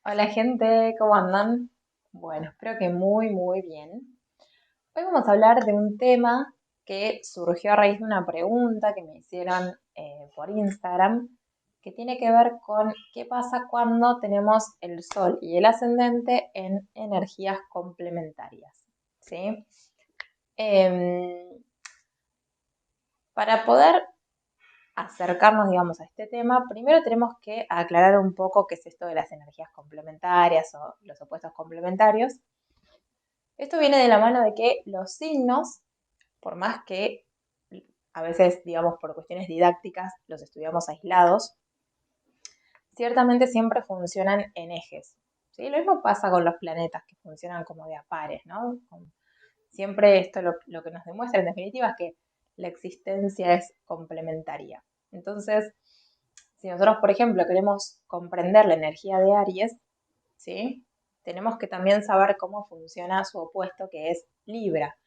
Hola gente, ¿cómo andan? Bueno, espero que muy bien. Hoy vamos a hablar de un tema que surgió a raíz de una pregunta que me hicieron por Instagram, que tiene que ver con qué pasa cuando tenemos el Sol y el ascendente en energías complementarias, ¿sí? Em, para poder acercarnos, digamos, a este tema, primero tenemos que aclarar un poco qué es esto de las energías complementarias o los opuestos complementarios. Esto viene de la mano de que los signos, por más que a veces, digamos, por cuestiones didácticas los estudiamos aislados, ciertamente siempre funcionan en ejes. ¿Sí? Lo mismo pasa con los planetas que funcionan como de a pares, ¿no? Siempre esto lo que nos demuestra en definitiva es que la existencia es complementaria. Entonces, si nosotros, por ejemplo, queremos comprender la energía de Aries, ¿sí? Tenemos que también saber cómo funciona su opuesto, que es Libra.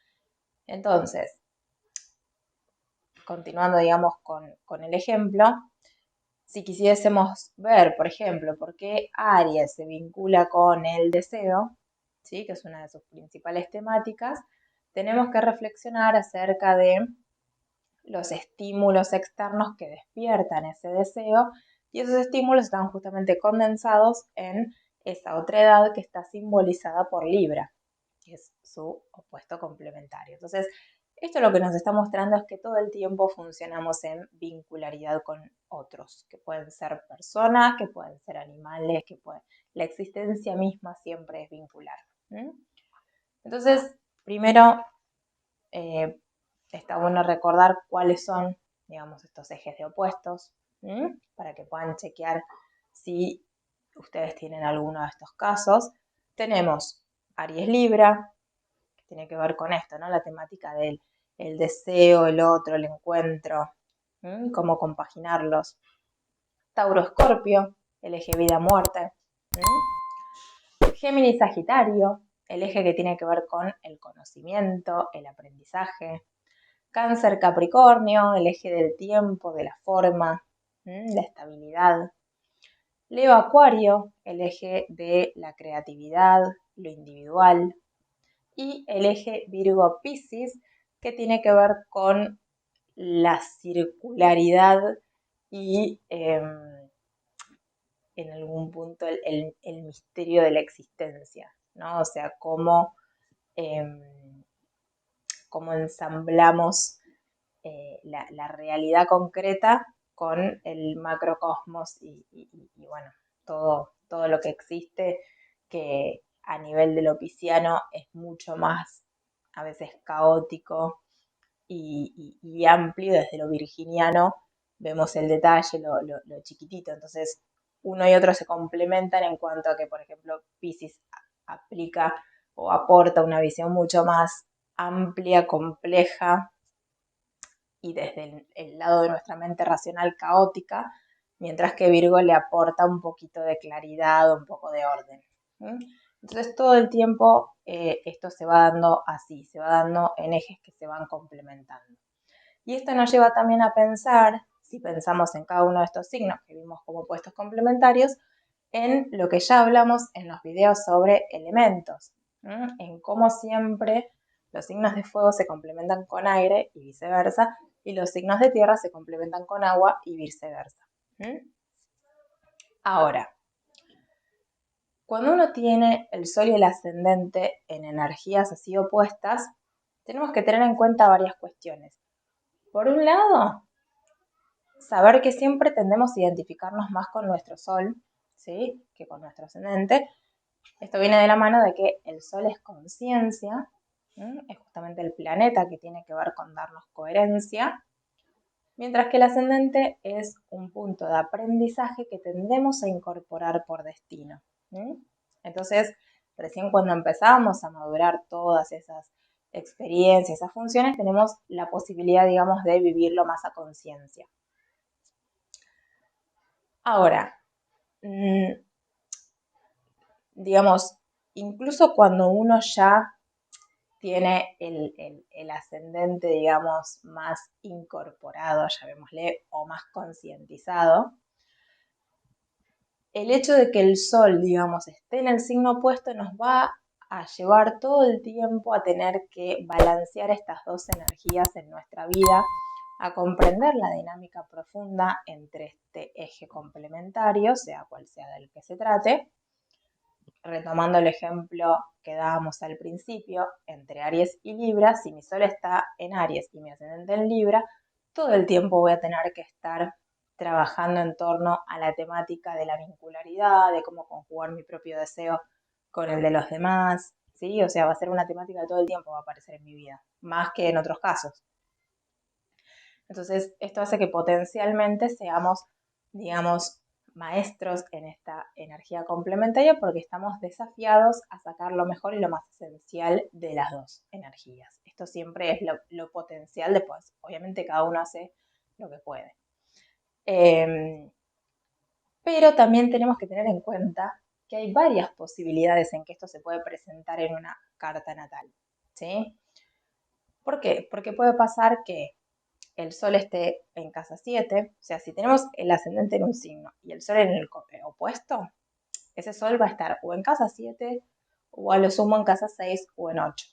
Entonces, continuando, digamos, con el ejemplo, si quisiésemos ver, por ejemplo, por qué Aries se vincula con el deseo, ¿sí? Que es una de sus principales temáticas, tenemos que reflexionar acerca de los estímulos externos que despiertan ese deseo y esos estímulos están justamente condensados en esa otra edad que está simbolizada por Libra, que es su opuesto complementario. Entonces, esto lo que nos está mostrando es que todo el tiempo funcionamos en vincularidad con otros, que pueden ser personas, que pueden ser animales, la existencia misma siempre es vincular. Entonces, primero eh, está bueno recordar cuáles son, digamos, estos ejes de opuestos, para que puedan chequear si ustedes tienen alguno de estos casos. Tenemos Aries Libra, que tiene que ver con esto, ¿no? La temática del el deseo, el otro, el encuentro, cómo compaginarlos. Tauro Escorpio, el eje vida-muerte. Géminis Sagitario, el eje que tiene que ver con el conocimiento, el aprendizaje. Cáncer Capricornio, el eje del tiempo, de la forma, la estabilidad. Leo Acuario, el eje de la creatividad, lo individual. Y el eje Virgo Piscis, que tiene que ver con la circularidad y en algún punto el misterio de la existencia, ¿no? O sea, cómo ensamblamos la realidad concreta con el macrocosmos y bueno, todo lo que existe, que a nivel de lo pisciano es mucho más a veces caótico y amplio. Desde lo virginiano vemos el detalle, lo chiquitito. Entonces, uno y otro se complementan en cuanto a que, por ejemplo, Piscis aplica o aporta una visión mucho más amplia, compleja y desde el lado de nuestra mente racional caótica, mientras que Virgo le aporta un poquito de claridad, un poco de orden. Entonces todo el tiempo esto se va dando así, se va dando en ejes que se van complementando. Y esto nos lleva también a pensar, si pensamos en cada uno de estos signos que vimos como opuestos complementarios, en lo que ya hablamos en los videos sobre elementos, en cómo siempre los signos de fuego se complementan con aire y viceversa, y los signos de tierra se complementan con agua y viceversa. Ahora, cuando uno tiene el sol y el ascendente en energías así opuestas, tenemos que tener en cuenta varias cuestiones. Por un lado, saber que siempre tendemos a identificarnos más con nuestro sol, ¿sí?, que con nuestro ascendente. Esto viene de la mano de que el sol es conciencia, es justamente el planeta que tiene que ver con darnos coherencia, mientras que el ascendente es un punto de aprendizaje que tendemos a incorporar por destino. Entonces, recién cuando empezamos a madurar todas esas experiencias, esas funciones, tenemos la posibilidad, digamos, de vivirlo más a conciencia. Ahora, digamos, incluso cuando uno ya tiene el ascendente, digamos, más incorporado, llamémosle, o más concientizado, el hecho de que el Sol, digamos, esté en el signo opuesto nos va a llevar todo el tiempo a tener que balancear estas dos energías en nuestra vida, a comprender la dinámica profunda entre este eje complementario, sea cual sea del que se trate. Retomando el ejemplo que dábamos al principio, entre Aries y Libra, si mi Sol está en Aries y mi ascendente en Libra, todo el tiempo voy a tener que estar trabajando en torno a la temática de la vincularidad, de cómo conjugar mi propio deseo con el de los demás, ¿sí? O sea, va a ser una temática que todo el tiempo va a aparecer en mi vida, más que en otros casos. Entonces, esto hace que potencialmente seamos, digamos, maestros en esta energía complementaria porque estamos desafiados a sacar lo mejor y lo más esencial de las dos energías. Esto siempre es lo potencial después. Obviamente cada uno hace lo que puede. Pero también tenemos que tener en cuenta que hay varias posibilidades en que esto se puede presentar en una carta natal. ¿Sí? ¿Por qué? Porque puede pasar que el Sol esté en casa 7, o sea, si tenemos el ascendente en un signo y el Sol en el opuesto, ese Sol va a estar o en casa 7 o a lo sumo en casa 6 o en 8.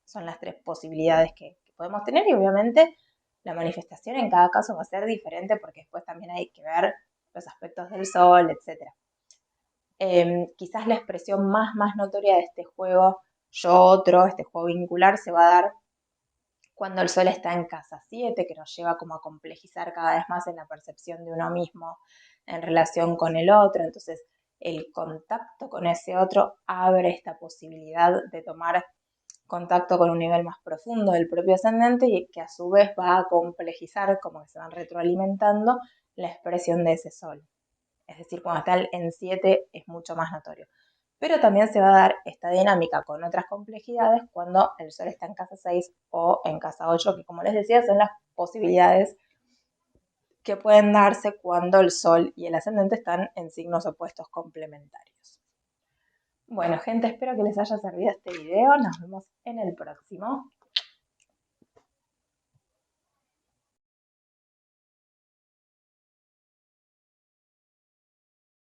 Son las tres posibilidades que podemos tener y obviamente la manifestación en cada caso va a ser diferente porque después también hay que ver los aspectos del Sol, etc. Quizás la expresión más notoria de este juego, yo otro, este juego vincular, se va a dar cuando el Sol está en casa 7, que nos lleva como a complejizar cada vez más en la percepción de uno mismo en relación con el otro. Entonces, el contacto con ese otro abre esta posibilidad de tomar contacto con un nivel más profundo del propio ascendente y que a su vez va a complejizar, como que se van retroalimentando, la expresión de ese Sol. Es decir, cuando está en 7 es mucho más notorio. Pero también se va a dar esta dinámica con otras complejidades cuando el Sol está en casa 6 o en casa 8, que como les decía son las posibilidades que pueden darse cuando el Sol y el ascendente están en signos opuestos complementarios. Bueno, gente, espero que les haya servido este video. Nos vemos en el próximo.